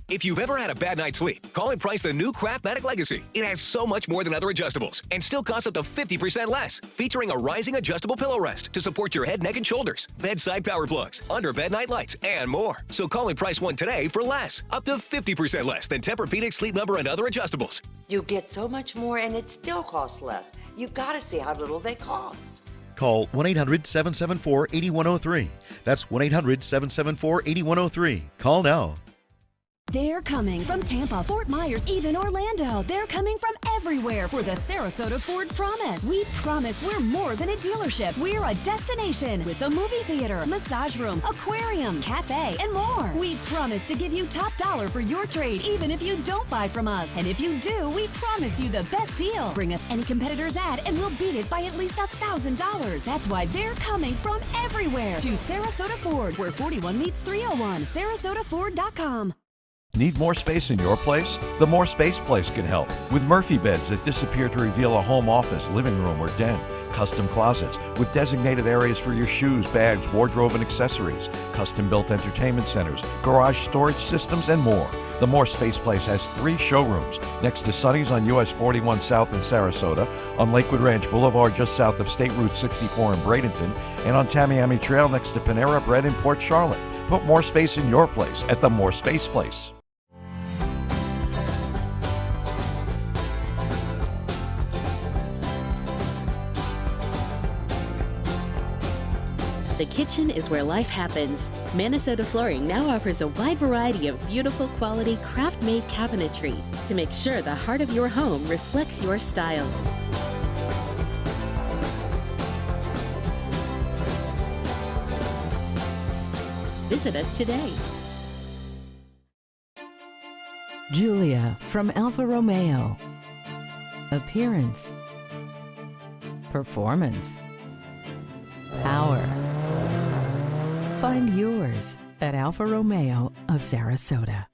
If you've ever had a bad night's sleep, call and price the new Craftmatic Legacy. It has so much more than other adjustables and still costs up to 50% less. Featuring a rising adjustable pillow rest to support your head, neck, and shoulders, bedside power plugs, under bed night lights, and more. So call and price one today for less. Up to 50% less than Tempur-Pedic, Sleep Number, and other adjustables. You get so much more and it still costs less. You've got to see how little they cost. Call 1-800-774-8103. That's 1-800-774-8103. Call now. They're coming from Tampa, Fort Myers, even Orlando. They're coming from everywhere for the Sarasota Ford Promise. We promise we're more than a dealership. We're a destination with a movie theater, massage room, aquarium, cafe, and more. We promise to give you top dollar for your trade, even if you don't buy from us. And if you do, we promise you the best deal. Bring us any competitor's ad and we'll beat it by at least $1,000. That's why they're coming from everywhere to Sarasota Ford, where 41 meets 301. SarasotaFord.com. Need more space in your place? The More Space Place can help with Murphy beds that disappear to reveal a home office, living room, or den. Custom closets with designated areas for your shoes, bags, wardrobe, and accessories. Custom-built entertainment centers, garage storage systems, and more. The More Space Place has 3 showrooms next to Sunny's on US 41 South in Sarasota, on Lakewood Ranch Boulevard just south of State Route 64 in Bradenton, and on Tamiami Trail next to Panera Bread in Port Charlotte. Put more space in your place at the More Space Place. The kitchen is where life happens. Minnesota Flooring now offers a wide variety of beautiful quality craft-made cabinetry to make sure the heart of your home reflects your style. Visit us today. Giulia from Alfa Romeo. Appearance. Performance. Power. Find yours at Alfa Romeo of Sarasota.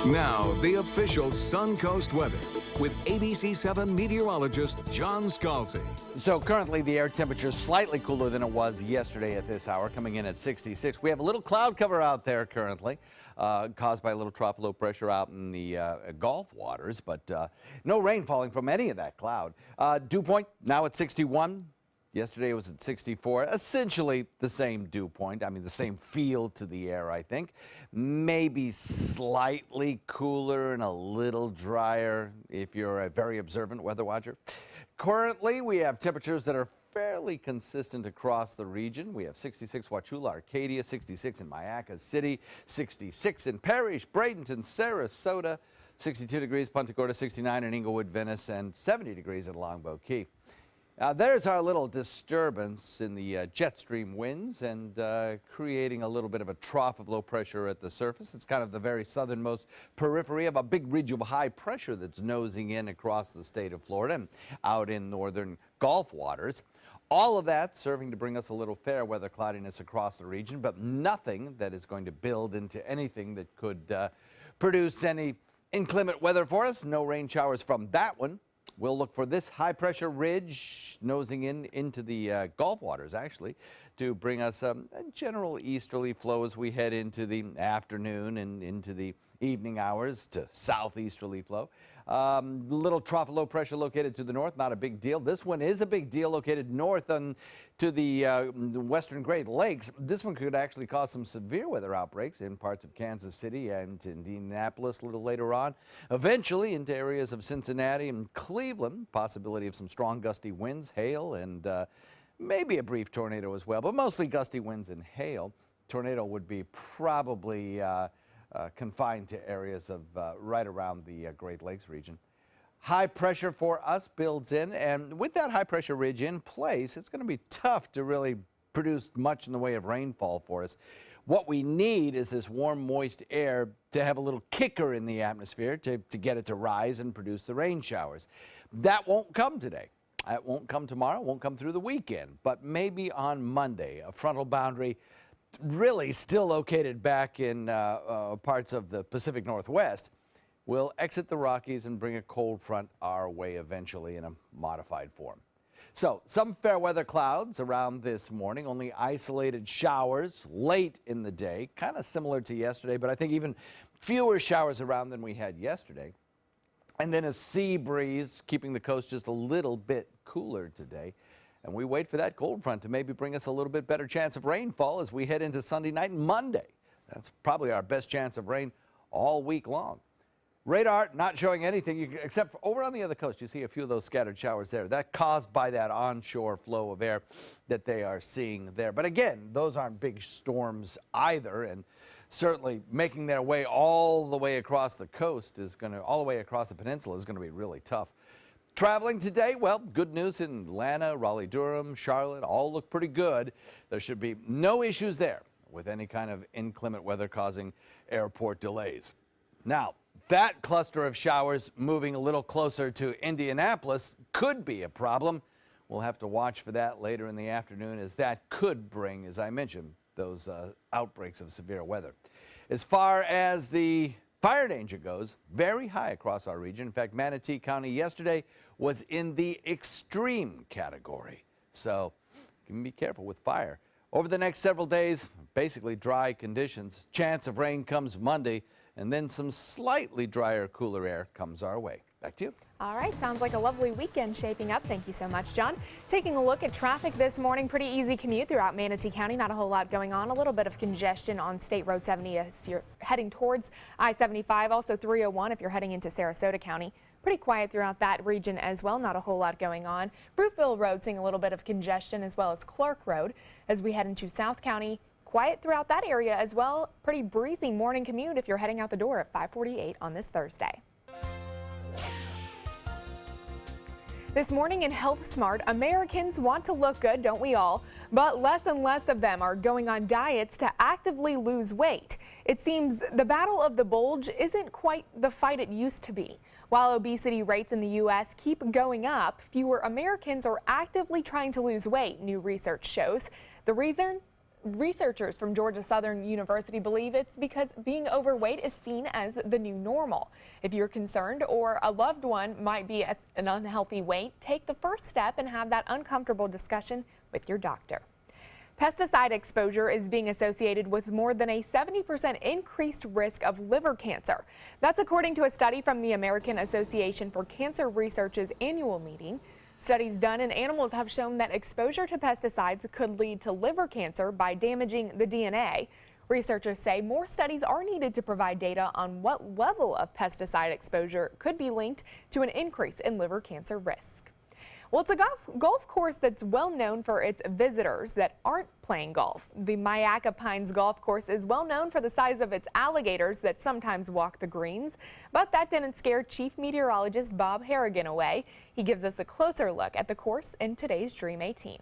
Now, the official Suncoast weather with ABC 7 meteorologist John Scalzi. So currently the air temperature is slightly cooler than it was yesterday at this hour, coming in at 66. We have a little cloud cover out there currently, caused by a little trough low pressure out in the Gulf waters, but no rain falling from any of that cloud. Dew point now at 61. Yesterday was at 64, essentially the same dew point. I mean, the same feel to the air, I think. Maybe slightly cooler and a little drier if you're a very observant weather watcher. Currently, we have temperatures that are fairly consistent across the region. We have 66 Wauchula, Arcadia, 66 in Mayaca City, 66 in Parrish, Bradenton, Sarasota, 62 degrees, Punta Gorda, 69 in Inglewood, Venice, and 70 degrees at Longboat Key. There's our little disturbance in the jet stream winds and creating a little bit of a trough of low pressure at the surface. It's kind of the very southernmost periphery of a big ridge of high pressure that's nosing in across the state of Florida and out in northern Gulf waters. All of that serving to bring us a little fair weather cloudiness across the region, but nothing that is going to build into anything that could produce any inclement weather for us. No rain showers from that one. We'll look for this high-pressure ridge nosing into the Gulf waters, actually, to bring us a general easterly flow as we head into the afternoon and into the evening hours to southeasterly flow. Little trough of low pressure located to the north, not a big deal. This one is a big deal located north to the western Great Lakes. This one could actually cause some severe weather outbreaks in parts of Kansas City and Indianapolis a little later on. Eventually into areas of Cincinnati and Cleveland, possibility of some strong gusty winds, hail, and maybe a brief tornado as well, but mostly gusty winds and hail. Tornado would be probably confined to areas of right around the Great Lakes region. High pressure for us builds in, and with that high pressure ridge in place, it's going to be tough to really produce much in the way of rainfall for us. What we need is this warm, moist air to have a little kicker in the atmosphere to get it to rise and produce the rain showers. That won't come today. It won't come tomorrow, won't come through the weekend, but maybe on Monday. A frontal boundary really still located back in parts of the Pacific Northwest will exit the Rockies and bring a cold front our way eventually in a modified form. So some fair weather clouds around this morning, only isolated showers late in the day, kind of similar to yesterday, but I think even fewer showers around than we had yesterday. And then a sea breeze keeping the coast just a little bit cooler today. And we wait for that cold front to maybe bring us a little bit better chance of rainfall as we head into Sunday night and Monday. That's probably our best chance of rain all week long. Radar not showing anything except for over on the other coast. You see a few of those scattered showers there. That caused by that onshore flow of air that they are seeing there. But again, those aren't big storms either, and certainly making their way all the way across the coast is going to, all the way across the peninsula is going to be really tough. Traveling today, well, good news in Atlanta, Raleigh-Durham, Charlotte, all look pretty good. There should be no issues there with any kind of inclement weather causing airport delays. Now, that cluster of showers moving a little closer to Indianapolis could be a problem. We'll have to watch for that later in the afternoon, as that could bring, as I mentioned, those outbreaks of severe weather. As far as the fire danger goes, very high across our region. In fact, Manatee County yesterday was in the extreme category. So you can be careful with fire. Over the next several days, basically dry conditions. Chance of rain comes Monday, and then some slightly drier, cooler air comes our way. Back to you. All right, sounds like a lovely weekend shaping up. Thank you so much, John. Taking a look at traffic this morning, pretty easy commute throughout Manatee County. Not a whole lot going on. A little bit of congestion on State Road 70 as you're heading towards I-75. Also 301 if you're heading into Sarasota County. Pretty quiet throughout that region as well. Not a whole lot going on. Fruitville Road seeing a little bit of congestion, as well as Clark Road as we head into South County. Quiet throughout that area as well. Pretty breezy morning commute if you're heading out the door at 5:48 on this Thursday. This morning in Health Smart, Americans want to look good, don't we all? But less and less of them are going on diets to actively lose weight. It seems the battle of the bulge isn't quite the fight it used to be. While obesity rates in the U.S. keep going up, fewer Americans are actively trying to lose weight, new research shows. The reason? Researchers from Georgia Southern University believe it's because being overweight is seen as the new normal. If you're concerned or a loved one might be at an unhealthy weight, take the first step and have that uncomfortable discussion with your doctor. Pesticide exposure is being associated with more than a 70% increased risk of liver cancer. That's according to a study from the American Association for Cancer Research's annual meeting. Studies done in animals have shown that exposure to pesticides could lead to liver cancer by damaging the DNA. Researchers say more studies are needed to provide data on what level of pesticide exposure could be linked to an increase in liver cancer risk. Well, it's a golf course that's well known for its visitors that aren't playing golf. The Myakka Pines Golf Course is well known for the size of its alligators that sometimes walk the greens, but that didn't scare Chief Meteorologist Bob Harrigan away. He gives us a closer look at the course in today's Dream 18.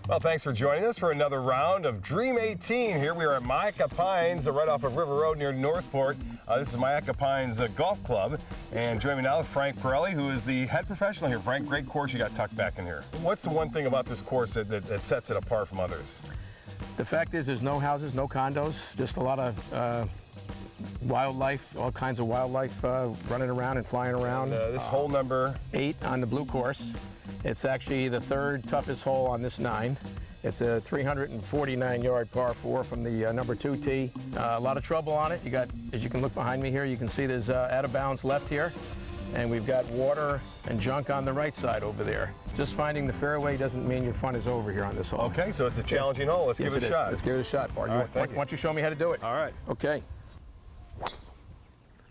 Well, thanks for joining us for another round of Dream 18. Here we are at Myakka Pines, right off of River Road near Northport. This is Myakka Pines Golf Club. And joining me now is Frank Pirelli, who is the head professional here. Frank, great course you got tucked back in here. What's the one thing about this course that sets it apart from others? The fact is there's no houses, no condos, just a lot of wildlife, all kinds of wildlife running around and flying around. This hole number 8 on the blue course. It's actually the third toughest hole on this 9. It's a 349-yard par 4 from the number 2 tee. A lot of trouble on it. You got, as you can look behind me here, you can see there's out of bounds left here, and we've got water and junk on the right side over there. Just finding the fairway doesn't mean your fun is over here on this hole. Okay, so it's a challenging hole. Let's give it a shot. Let's give it a shot, Bart. Why don't you show me how to do it? All right. Okay.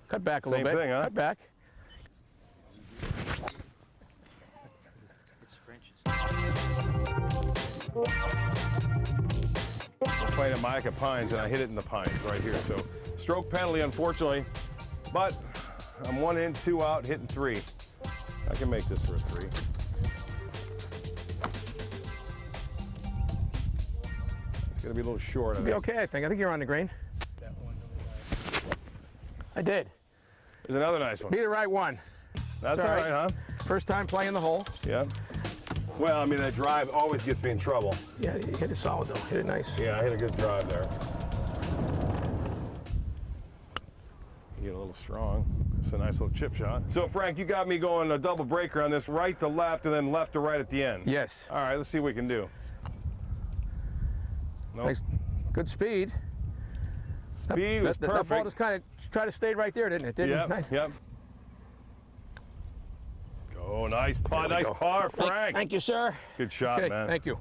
Cut back a little bit. Same thing, huh? Cut back. I'm playing at Myakka Pines, and I hit it in the pines right here. So stroke penalty, unfortunately, but I'm 1 in, 2 out, hitting 3. I can make this for a 3. It's gonna be a little short. It'll be okay, I think. I think you're on the green. I did. There's another nice one. Be the right one. That's all right, huh? First time playing the hole. Yeah. Well, I mean, that drive always gets me in trouble. Yeah, you hit it solid, though. Hit it nice. Yeah, I hit a good drive there. You get a little strong. It's a nice little chip shot. So, Frank, you got me going a double breaker on this, right to left and then left to right at the end. Yes. All right, let's see what we can do. Nope. Nice. Good speed. Speed was perfect. That ball just kind of tried to stay right there, didn't it? Yep, Nice. yep. Oh, nice par, Frank. Thank you, sir. Good shot, man. Thank you.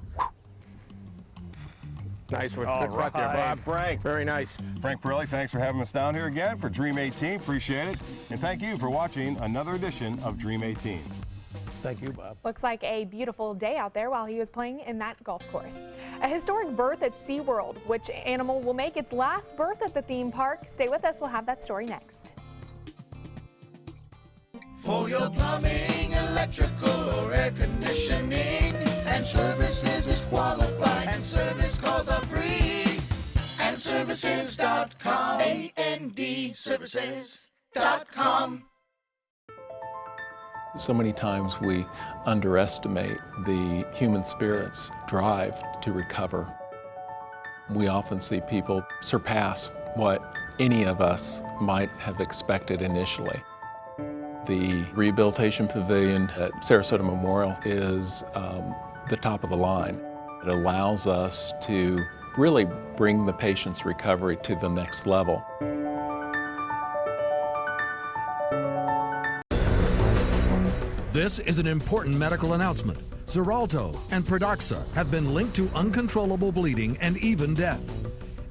Nice one. All Good putt there, right, Bob. Frank. Very nice. Frank Pirelli, thanks for having us down here again for Dream 18. Appreciate it. And thank you for watching another edition of Dream 18. Thank you, Bob. Looks like a beautiful day out there while he was playing in that golf course. A historic birth at SeaWorld. Which animal will make its last birth at the theme park? Stay with us. We'll have that story next. For your plumbing, electrical, or air conditioning, and services is qualified, and service calls are free. And services.com, A-N-D, services.com. So many times we underestimate the human spirit's drive to recover. We often see people surpass what any of us might have expected initially. The Rehabilitation Pavilion at Sarasota Memorial is the top of the line. It allows us to really bring the patient's recovery to the next level. This is an important medical announcement. Xarelto and Pradaxa have been linked to uncontrollable bleeding and even death.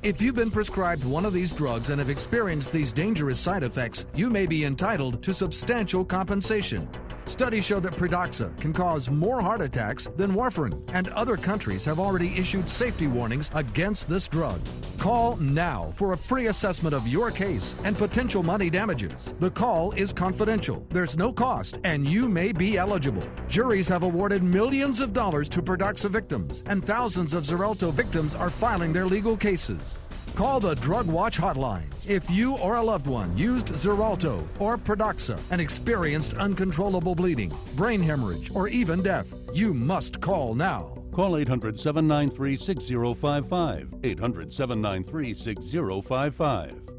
If you've been prescribed one of these drugs and have experienced these dangerous side effects, you may be entitled to substantial compensation. Studies show that Pradaxa can cause more heart attacks than warfarin, and other countries have already issued safety warnings against this drug. Call now for a free assessment of your case and potential money damages. The call is confidential, there's no cost, and you may be eligible. Juries have awarded millions of dollars to Pradaxa victims, and thousands of Xarelto victims are filing their legal cases. Call the Drug Watch hotline. If you or a loved one used Xarelto or Pradaxa and experienced uncontrollable bleeding, brain hemorrhage, or even death, you must call now. Call 800-793-6055. 800-793-6055.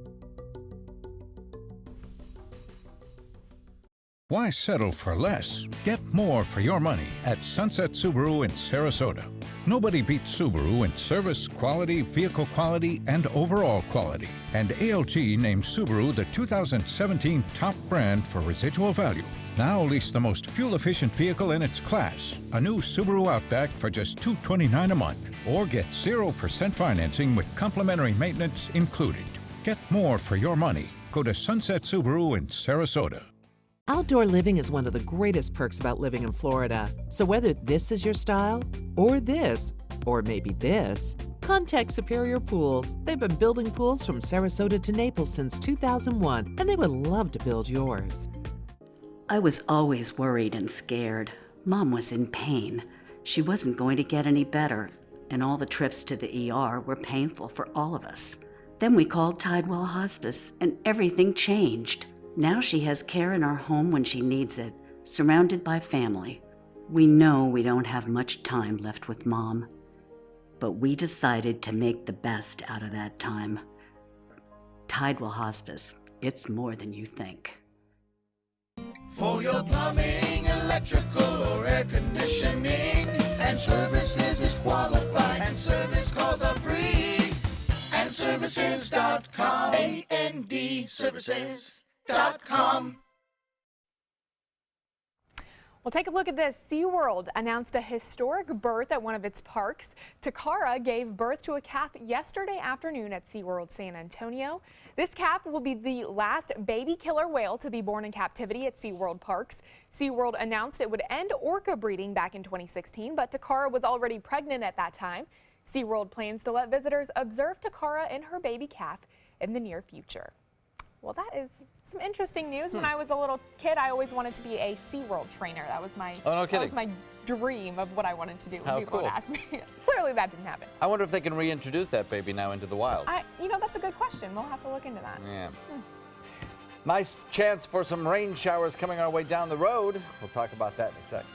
Why settle for less? Get more for your money at Sunset Subaru in Sarasota. Nobody beats Subaru in service, quality, vehicle quality, and overall quality. And ALG named Subaru the 2017 top brand for residual value. Now lease the most fuel-efficient vehicle in its class, a new Subaru Outback for just $229 a month. Or get 0% financing with complimentary maintenance included. Get more for your money. Go to Sunset Subaru in Sarasota. Outdoor living is one of the greatest perks about living in Florida. So whether this is your style, or this, or maybe this, contact Superior Pools. They've been building pools from Sarasota to Naples since 2001, and they would love to build yours. I was always worried and scared. Mom was in pain. She wasn't going to get any better, and all the trips to the ER were painful for all of us. Then we called Tidewell Hospice, and everything changed. Now she has care in our home when she needs it, surrounded by family. We know we don't have much time left with Mom, but we decided to make the best out of that time. Tidewell Hospice, it's more than you think. For your plumbing, electrical, or air conditioning, and services is qualified, and service calls are free. And services.com, AND services.com. Well, take a look at this. SeaWorld announced a historic birth at one of its parks. Takara gave birth to a calf yesterday afternoon at SeaWorld San Antonio. This calf will be the last baby killer whale to be born in captivity at SeaWorld parks. SeaWorld announced it would end orca breeding back in 2016, but Takara was already pregnant at that time. SeaWorld plans to let visitors observe Takara and her baby calf in the near future. Well, that is some interesting news. When I was a little kid, I always wanted to be a SeaWorld trainer. That was my that was my dream of what I wanted to do. How People cool. would ask me. Clearly, that didn't happen. I wonder if they can reintroduce that baby now into the wild. You know, that's a good question. We'll have to look into that. Yeah. Nice chance for some rain showers coming our way down the road. We'll talk about that in a second.